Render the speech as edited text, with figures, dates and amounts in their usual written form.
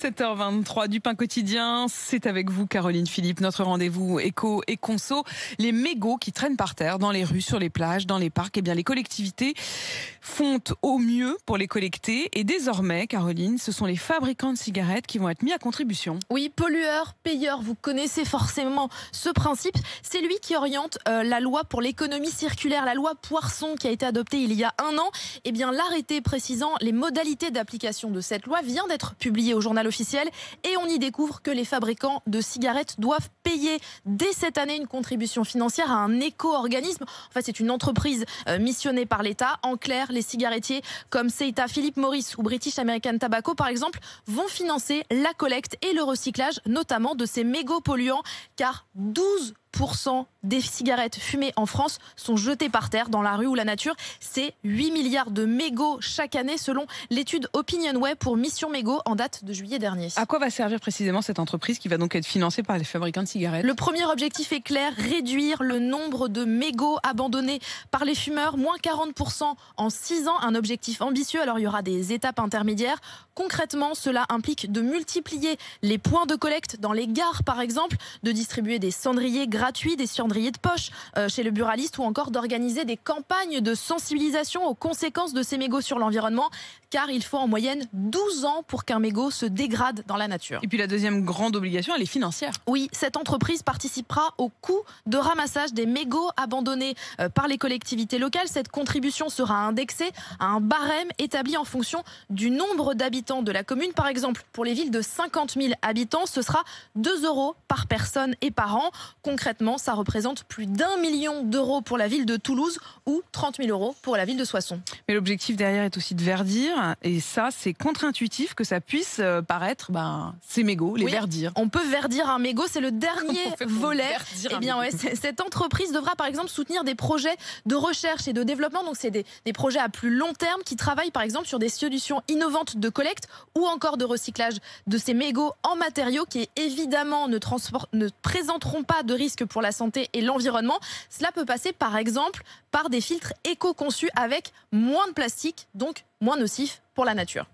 7h23 du pain quotidien, c'est avec vous Caroline Philippe, notre rendez-vous éco et conso. Les mégots qui traînent par terre dans les rues, sur les plages, dans les parcs, eh bien les collectivités font au mieux pour les collecter et désormais, Caroline, ce sont les fabricants de cigarettes qui vont être mis à contribution. Oui, pollueur, payeur, vous connaissez forcément ce principe. C'est lui qui oriente la loi pour l'économie circulaire, la loi Poirson qui a été adoptée il y a un an. Eh bien, l'arrêté précisant les modalités d'application de cette loi vient d'être publié au journal officiel et on y découvre que les fabricants de cigarettes doivent payer dès cette année une contribution financière à un éco-organisme. En fait, c'est une entreprise missionnée par l'État. En clair, les cigarettiers comme Seita, Philip Morris ou British American Tobacco, par exemple, vont financer la collecte et le recyclage, notamment de ces mégots polluants, car 12% des cigarettes fumées en France sont jetées par terre dans la rue ou la nature. C'est 8 milliards de mégots chaque année selon l'étude Opinionway pour Mission Mégots en date de juillet dernier. À quoi va servir précisément cette entreprise qui va donc être financée par les fabricants de cigarettes? Le premier objectif est clair, réduire le nombre de mégots abandonnés par les fumeurs, moins 40% en 6 ans, un objectif ambitieux. Alors il y aura des étapes intermédiaires. Concrètement, cela implique de multiplier les points de collecte dans les gares par exemple, de distribuer des cendriers gratuits, des cendriers de poche chez le buraliste ou encore d'organiser des campagnes de sensibilisation aux conséquences de ces mégots sur l'environnement, car il faut en moyenne 12 ans pour qu'un mégot se dégrade dans la nature. Et puis la deuxième grande obligation, elle est financière. Oui, cette entreprise participera au coût de ramassage des mégots abandonnés par les collectivités locales. Cette contribution sera indexée à un barème établi en fonction du nombre d'habitants de la commune. Par exemple, pour les villes de 50 000 habitants, ce sera 2 € par personne et par an. Concrètement, ça représente plus d'1 million d'euros pour la ville de Toulouse ou 30 000 € pour la ville de Soissons. Mais l'objectif derrière est aussi de verdir. Et ça, c'est contre-intuitif que ça puisse paraître, ces mégots, les verdir. On peut verdir un mégot, c'est le dernier volet. Eh bien, mégot cette entreprise devra par exemple soutenir des projets de recherche et de développement. Donc, c'est des projets à plus long terme qui travaillent par exemple sur des solutions innovantes de collecte ou encore de recyclage de ces mégots en matériaux qui évidemment ne présenteront pas de risque pour la santé et l'environnement. Cela peut passer par exemple par des filtres éco-conçus avec moins de plastique, donc moins nocifs pour la nature.